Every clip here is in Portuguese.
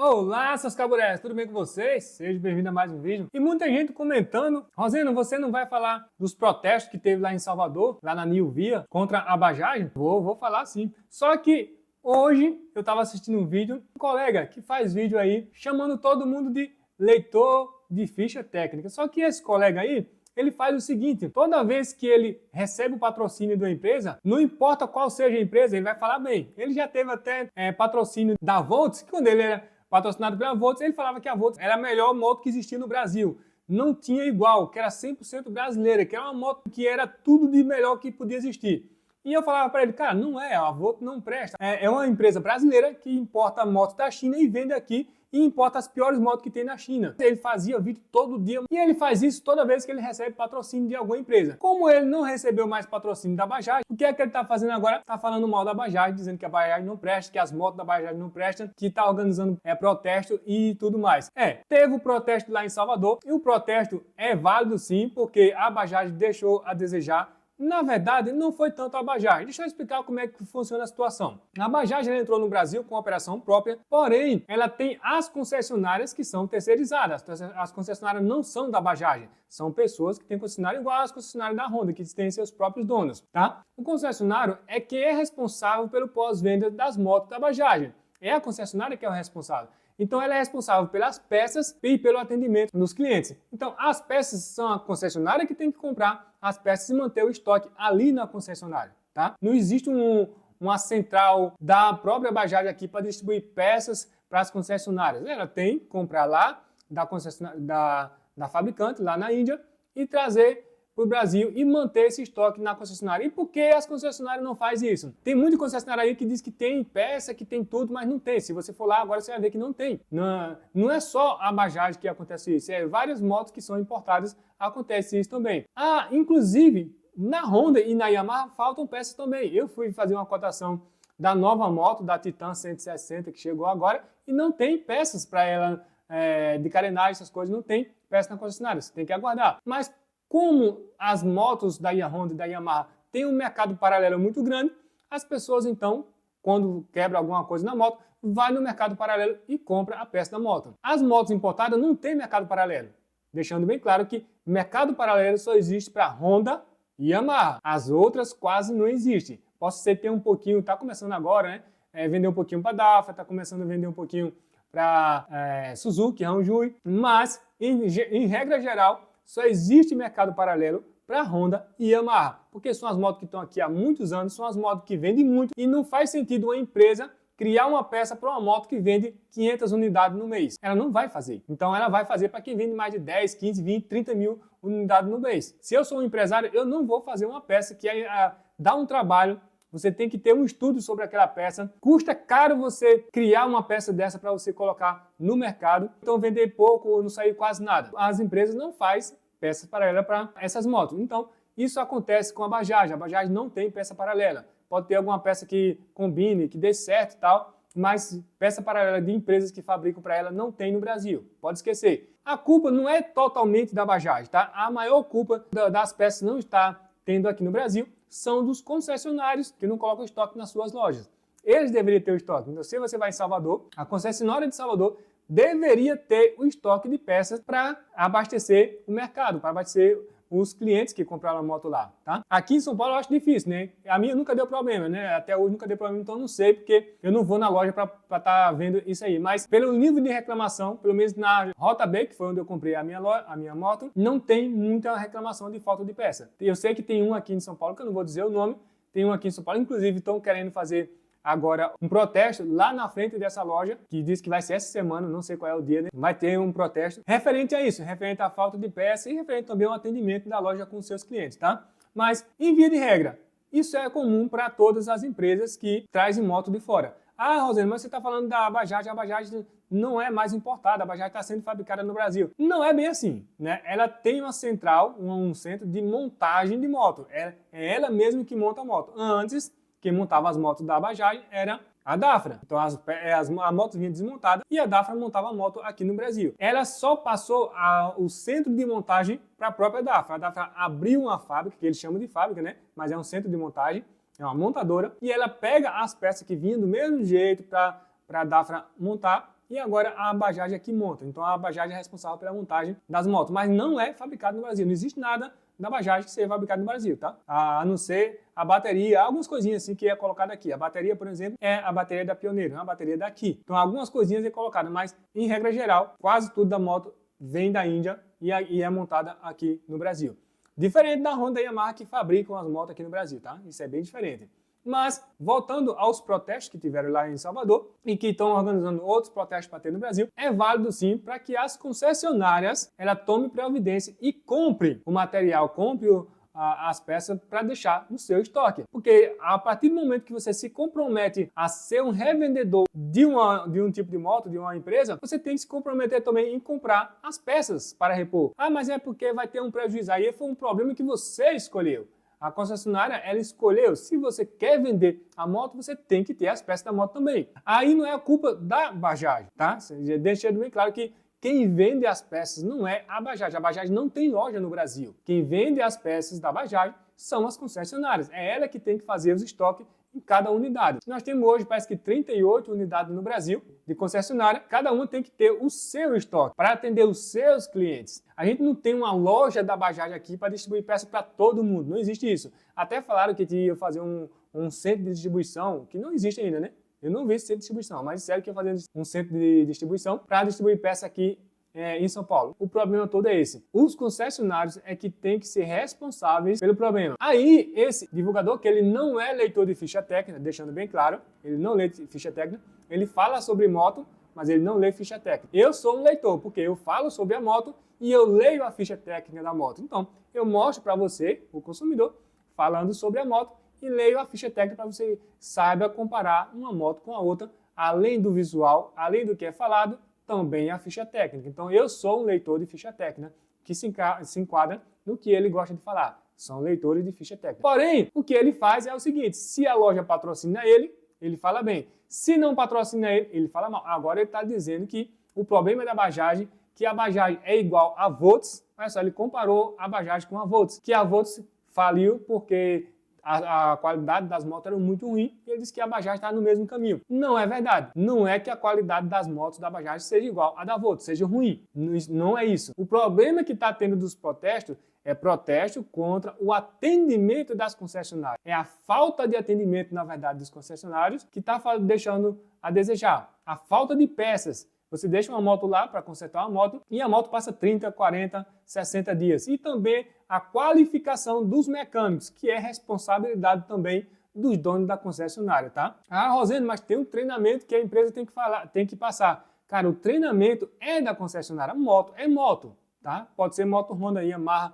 Olá, seus caburés, tudo bem com vocês? Seja bem-vindo a mais um vídeo. E muita gente comentando, Rosena, você não vai falar dos protestos que teve lá em Salvador, lá na New Via, contra a Bajaj? Vou falar sim. Só que hoje eu estava assistindo um vídeo, um colega que faz vídeo aí, chamando todo mundo de leitor de ficha técnica. Só que esse colega aí, ele faz o seguinte, toda vez que ele recebe o patrocínio de uma empresa, não importa qual seja a empresa, ele vai falar bem. Ele já teve até patrocínio da Volts, que quando ele era patrocinado pela Volts, ele falava que a Volts era a melhor moto que existia no Brasil. Não tinha igual, que era 100% brasileira, que era uma moto que era tudo de melhor que podia existir. E eu falava para ele, cara, não é, a Volts não presta. É uma empresa brasileira que importa motos da China e vende aqui e importa as piores motos que tem na China. Ele fazia vídeo todo dia e ele faz isso toda vez que ele recebe patrocínio de alguma empresa. Como ele não recebeu mais patrocínio da Bajaj, o que é que ele está fazendo agora? Está falando mal da Bajaj, dizendo que a Bajaj não presta, que as motos da Bajaj não prestam, que está organizando protesto e tudo mais. Teve o protesto lá em Salvador e o protesto é válido sim, porque a Bajaj deixou a desejar. Na verdade, não foi tanto a Bajaj. Deixa eu explicar como é que funciona a situação. A Bajaj entrou no Brasil com operação própria, porém, ela tem as concessionárias que são terceirizadas. As concessionárias não são da Bajaj, são pessoas que têm concessionário igual às concessionárias da Honda, que têm seus próprios donos, tá? O concessionário é quem é responsável pelo pós-venda das motos da Bajaj. É a concessionária que é o responsável. Então, ela é responsável pelas peças e pelo atendimento dos clientes. Então, as peças são a concessionária que tem que comprar as peças e manter o estoque ali na concessionária, tá? Não existe uma central da própria Bajaj aqui para distribuir peças para as concessionárias. Ela tem que comprar lá da fabricante, lá na Índia, e trazer para o Brasil e manter esse estoque na concessionária. E por que as concessionárias não fazem isso? Tem muita concessionária aí que diz que tem peça, que tem tudo, mas não tem. Se você for lá agora, você vai ver que não tem. Não é só a Bajaj que acontece isso, várias motos que são importadas, acontece isso também. Inclusive, na Honda e na Yamaha faltam peças também. Eu fui fazer uma cotação da nova moto, da Titan 160, que chegou agora, e não tem peças para ela, de carenagem, essas coisas, não tem peça na concessionária, você tem que aguardar. Mas como as motos da Honda e da Yamaha têm um mercado paralelo muito grande, as pessoas então, quando quebra alguma coisa na moto, vai no mercado paralelo e compra a peça da moto. As motos importadas não têm mercado paralelo, deixando bem claro que mercado paralelo só existe para Honda e Yamaha. As outras quase não existem. Posso ser ter um pouquinho, está começando agora, né? Vender um pouquinho para Dafra, está começando a vender um pouquinho para Suzuki, Hanjui, mas em regra geral, só existe mercado paralelo para Honda e Yamaha, porque são as motos que estão aqui há muitos anos, são as motos que vendem muito e não faz sentido uma empresa criar uma peça para uma moto que vende 500 unidades no mês. Ela não vai fazer. Então ela vai fazer para quem vende mais de 10, 15, 20, 30 mil unidades no mês. Se eu sou um empresário, eu não vou fazer uma peça que dá um trabalho. Você tem que ter um estudo sobre aquela peça. Custa caro você criar uma peça dessa para você colocar no mercado. Então vender pouco ou não sair quase nada. As empresas não fazem peças paralelas para essas motos. Então isso acontece com a Bajaj. A Bajaj não tem peça paralela. Pode ter alguma peça que combine, que dê certo e tal, mas peça paralela de empresas que fabricam para ela não tem no Brasil. Pode esquecer. A culpa não é totalmente da Bajaj, tá? A maior culpa das peças não está tendo aqui no Brasil são dos concessionários que não colocam estoque nas suas lojas. Eles deveriam ter o estoque. Então, se você vai em Salvador, a concessionária de Salvador deveria ter o estoque de peças para abastecer o mercado, para abastecer os clientes que compraram a moto lá, tá? Aqui em São Paulo eu acho difícil, né? A minha nunca deu problema, né? Até hoje nunca deu problema, então eu não sei, porque eu não vou na loja para estar vendo isso aí. Mas pelo nível de reclamação, pelo menos na Rota B, que foi onde eu comprei a minha moto, não tem muita reclamação de falta de peça. Eu sei que tem um aqui em São Paulo, que eu não vou dizer o nome, tem um aqui em São Paulo, inclusive estão querendo fazer agora um protesto lá na frente dessa loja, que diz que vai ser essa semana, não sei qual é o dia, né? Vai ter um protesto referente a isso, referente à falta de peça e referente também ao atendimento da loja com os seus clientes, tá? Mas, em via de regra, isso é comum para todas as empresas que trazem moto de fora. Rosena, mas você está falando da Bajaj, a Bajaj não é mais importada, a Bajaj está sendo fabricada no Brasil. Não é bem assim, né? Ela tem uma central, um centro de montagem de moto, é ela mesma que monta a moto. Antes, quem montava as motos da Bajaj era a Dafra. Então a moto vinha desmontada e a Dafra montava a moto aqui no Brasil. Ela só passou o centro de montagem para a própria Dafra. A Dafra abriu uma fábrica, que eles chamam de fábrica, né? Mas é um centro de montagem, é uma montadora, e ela pega as peças que vinham do mesmo jeito para a Dafra montar e agora a Bajaj é que monta. Então a Bajaj é responsável pela montagem das motos, mas não é fabricado no Brasil. Não existe nada da Bajaj que seja fabricado no Brasil, tá? A não ser a bateria, algumas coisinhas assim que é colocada aqui. A bateria, por exemplo, é a bateria da Pioneiro, é uma bateria daqui. Então algumas coisinhas é colocada, mas em regra geral, quase tudo da moto vem da Índia e é montada aqui no Brasil. Diferente da Honda e Yamaha que fabricam as motos aqui no Brasil, tá? Isso é bem diferente. Mas, voltando aos protestos que tiveram lá em Salvador e que estão organizando outros protestos para ter no Brasil, é válido sim para que as concessionárias tomem providência e comprem o material, comprem as peças para deixar no seu estoque. Porque a partir do momento que você se compromete a ser um revendedor de um tipo de moto, de uma empresa, você tem que se comprometer também em comprar as peças para repor. Ah, mas é porque vai ter um prejuízo. Aí foi um problema que você escolheu. A concessionária, ela escolheu, se você quer vender a moto, você tem que ter as peças da moto também. Aí não é a culpa da Bajaj, tá? Deixando bem claro que quem vende as peças não é a Bajaj. A Bajaj não tem loja no Brasil. Quem vende as peças da Bajaj são as concessionárias. É ela que tem que fazer os estoques em cada unidade. Nós temos hoje, parece que 38 unidades no Brasil de concessionária. Cada uma tem que ter o seu estoque para atender os seus clientes. A gente não tem uma loja da Bajaj aqui para distribuir peças para todo mundo. Não existe isso. Até falaram que ia fazer um centro de distribuição, que não existe ainda, né? Eu não vi esse centro de distribuição, mas disseram que ia fazer um centro de distribuição para distribuir peça aqui em São Paulo. O problema todo é esse. Os concessionários é que tem que ser responsáveis pelo problema. Aí, esse divulgador, que ele não é leitor de ficha técnica, deixando bem claro, ele não lê ficha técnica, ele fala sobre moto, mas ele não lê ficha técnica. Eu sou um leitor, porque eu falo sobre a moto e eu leio a ficha técnica da moto. Então, eu mostro para você, o consumidor, falando sobre a moto e leio a ficha técnica para você saiba comparar uma moto com a outra, além do visual, além do que é falado, também a ficha técnica. Então, eu sou um leitor de ficha técnica que se enquadra no que ele gosta de falar. São leitores de ficha técnica. Porém, o que ele faz é o seguinte, se a loja patrocina ele fala bem. Se não patrocina ele fala mal. Agora ele está dizendo que o problema da Bajaj, que a Bajaj é igual a Volts, olha só, ele comparou a Bajaj com a Volts, que a Volts faliu porque a qualidade das motos era muito ruim e ele disse que a Bajaj está no mesmo caminho. Não é verdade. Não é que a qualidade das motos da Bajaj seja igual à da Volts, seja ruim. Não é isso. O problema que está tendo dos protestos é protesto contra o atendimento das concessionárias. É a falta de atendimento, na verdade, dos concessionários que está deixando a desejar. A falta de peças. Você deixa uma moto lá para consertar uma moto e a moto passa 30, 40, 60 dias. E também a qualificação dos mecânicos, que é responsabilidade também dos donos da concessionária, tá? Ah, Rosendo, mas tem um treinamento que a empresa tem que passar. Cara, o treinamento é da concessionária. Moto é moto, tá? Pode ser moto Honda, Yamaha,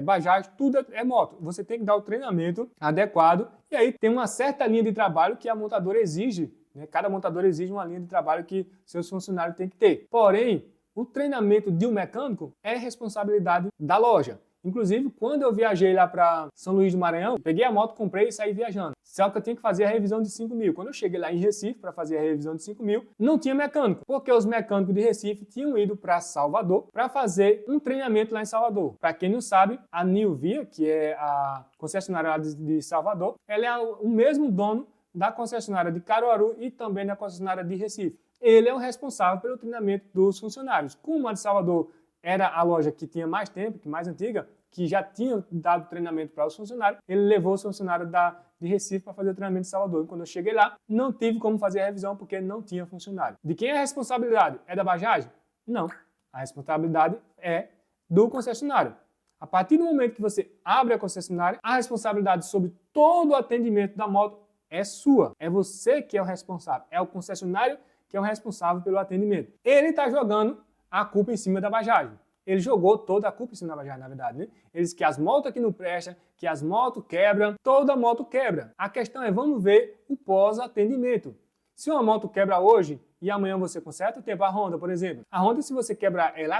Bajaj, tudo é moto. Você tem que dar o treinamento adequado e aí tem uma certa linha de trabalho que a montadora exige. Cada montador exige uma linha de trabalho que seus funcionários têm que ter. Porém, o treinamento de um mecânico é responsabilidade da loja. Inclusive, quando eu viajei lá para São Luís do Maranhão, peguei a moto, comprei e saí viajando. Só que eu tinha que fazer a revisão de 5 mil. Quando eu cheguei lá em Recife para fazer a revisão de 5 mil, não tinha mecânico. Porque os mecânicos de Recife tinham ido para Salvador para fazer um treinamento lá em Salvador. Para quem não sabe, a New Via, que é a concessionária lá de Salvador, ela é o mesmo dono da concessionária de Caruaru e também da concessionária de Recife. Ele é o responsável pelo treinamento dos funcionários. Como a de Salvador era a loja que tinha mais tempo, que mais antiga, que já tinha dado treinamento para os funcionários, ele levou os funcionários de Recife para fazer o treinamento de Salvador. E quando eu cheguei lá, não tive como fazer a revisão porque não tinha funcionário. De quem é a responsabilidade? É da Bajaj? Não. A responsabilidade é do concessionário. A partir do momento que você abre a concessionária, a responsabilidade sobre todo o atendimento da moto é sua. É você que é o responsável. É o concessionário que é o responsável pelo atendimento. Ele está jogando a culpa em cima da Bajaj. Ele jogou toda a culpa em cima da Bajaj, na verdade, né? Ele disse que as motos aqui não prestam, que as motos quebram, toda moto quebra. A questão é, vamos ver o pós-atendimento. Se uma moto quebra hoje e amanhã você conserta, o tempo a Honda, por exemplo. A Honda, se você quebrar ela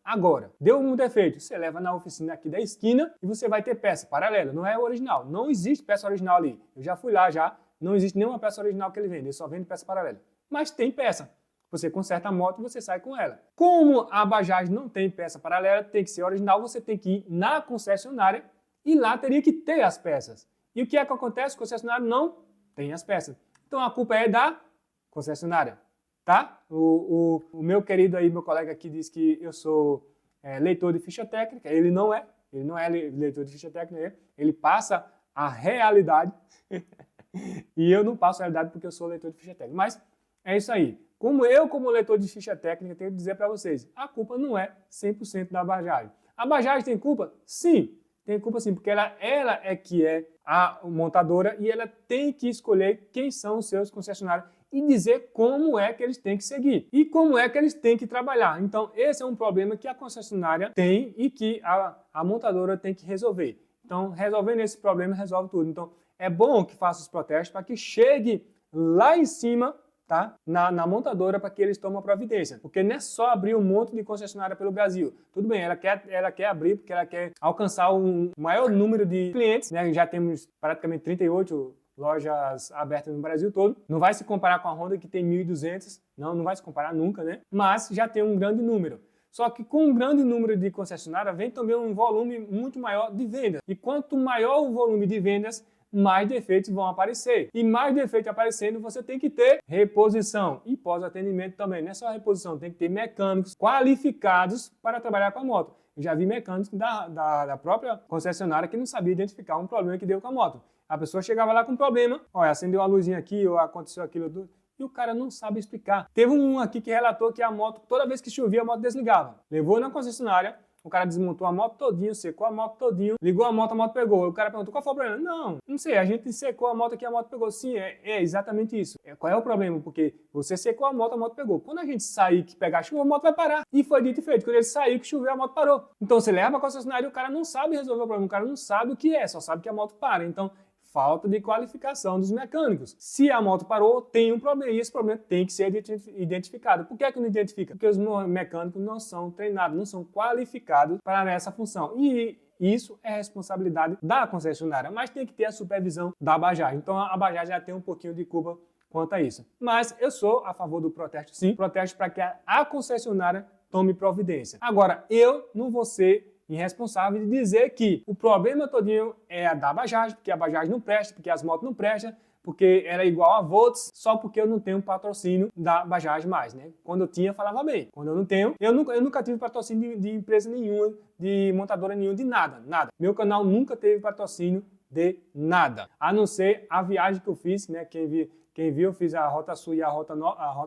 agora, deu um defeito, você leva na oficina aqui da esquina e você vai ter peça paralela, não é original. Não existe peça original ali. Eu já fui lá já, não existe nenhuma peça original que ele vende, ele só vende peça paralela. Mas tem peça. Você conserta a moto e você sai com ela. Como a Bajaj não tem peça paralela, tem que ser original, você tem que ir na concessionária e lá teria que ter as peças. E o que é que acontece? O concessionário não tem as peças. Então a culpa é da concessionária. tá? O meu querido aí, meu colega aqui diz que eu sou leitor de ficha técnica, ele não é leitor de ficha técnica, ele passa a realidade e eu não passo a realidade porque eu sou leitor de ficha técnica. Mas é isso aí. Como leitor de ficha técnica, tenho que dizer para vocês, a culpa não é 100% da Bajaj. A Bajaj tem culpa? Sim, tem culpa sim, porque ela é que é a montadora e ela tem que escolher quem são os seus concessionários e dizer como é que eles têm que seguir e como é que eles têm que trabalhar. Então, esse é um problema que a concessionária tem e que a montadora tem que resolver. Então, resolvendo esse problema, resolve tudo. Então, é bom que faça os protestos para que chegue lá em cima, tá? Na montadora, para que eles tomem a providência. Porque não é só abrir um monte de concessionária pelo Brasil. Tudo bem, ela quer abrir porque ela quer alcançar um maior número de clientes, né? Já temos praticamente 38 lojas abertas no Brasil todo. Não vai se comparar com a Honda, que tem 1.200. Não vai se comparar nunca, né? Mas já tem um grande número. Só que com um grande número de concessionárias vem também um volume muito maior de vendas. E quanto maior o volume de vendas, mais defeitos vão aparecer. E mais defeitos aparecendo, você tem que ter reposição e pós-atendimento também. Não é só reposição, tem que ter mecânicos qualificados para trabalhar com a moto. Eu já vi mecânicos da própria concessionária que não sabia identificar um problema que deu com a moto. A pessoa chegava lá com um problema, olha, acendeu uma luzinha aqui, ou aconteceu aquilo, e o cara não sabe explicar. Teve um aqui que relatou que a moto, toda vez que chovia, a moto desligava. Levou na concessionária, o cara desmontou a moto todinho, secou a moto todinho, ligou a moto pegou. O cara perguntou, qual foi o problema? Não sei, a gente secou a moto aqui, a moto pegou. Sim, é exatamente isso. Qual é o problema? Porque você secou a moto pegou. Quando a gente sair que pegar chuva, a moto vai parar. E foi dito e feito. Quando ele saiu que choveu, a moto parou. Então você leva a concessionária e o cara não sabe resolver o problema. O cara não sabe o que é, só sabe que a moto para. Então, falta de qualificação dos mecânicos. Se a moto parou, tem um problema e esse problema tem que ser identificado. Por que é que não identifica? Porque os mecânicos não são treinados, não são qualificados para essa função. E isso é responsabilidade da concessionária, mas tem que ter a supervisão da Bajaj. Então a Bajaj já tem um pouquinho de culpa quanto a isso. Mas eu sou a favor do protesto sim, protesto para que a concessionária tome providência. Agora, eu não vou ser irresponsável de dizer que o problema todinho é a da Bajaj, porque a Bajaj não presta, porque as motos não prestam, porque era igual a Volts, só porque eu não tenho patrocínio da Bajaj mais, né? Quando eu tinha, falava bem. Quando eu não tenho, eu nunca tive patrocínio de empresa nenhuma, de montadora nenhuma, de nada. Meu canal nunca teve patrocínio de nada. A não ser a viagem que eu fiz, né? Quem viu, eu fiz a Rota Sul e a Rota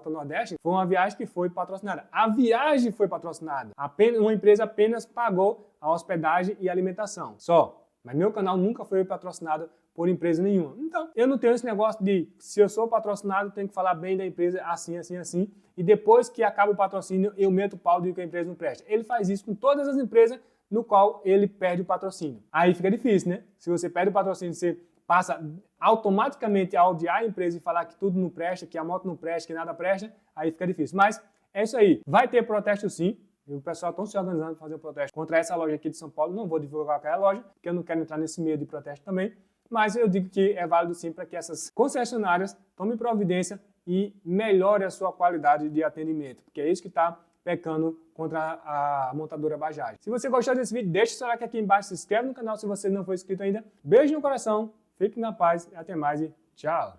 Nordeste, foi uma viagem que foi patrocinada. A viagem foi patrocinada. Uma empresa apenas pagou a hospedagem e alimentação. Só. Mas meu canal nunca foi patrocinado por empresa nenhuma. Então, eu não tenho esse negócio de, se eu sou patrocinado, tenho que falar bem da empresa assim, assim, assim. E depois que acaba o patrocínio, eu meto o pau de que a empresa não presta. Ele faz isso com todas as empresas no qual ele perde o patrocínio. Aí fica difícil, né? Se você perde o patrocínio, você passa automaticamente a odiar a empresa e falar que tudo não presta, que a moto não presta, que nada presta, aí fica difícil. Mas é isso aí. Vai ter protesto sim. E o pessoal está se organizando para fazer um protesto contra essa loja aqui de São Paulo. Não vou divulgar qual é a loja, porque eu não quero entrar nesse meio de protesto também. Mas eu digo que é válido sim para que essas concessionárias tomem providência e melhorem a sua qualidade de atendimento, porque é isso que está pecando contra a montadora Bajaj. Se você gostou desse vídeo, deixa o seu like aqui embaixo, se inscreve no canal se você não for inscrito ainda. Beijo no coração, fique na paz, até mais e tchau!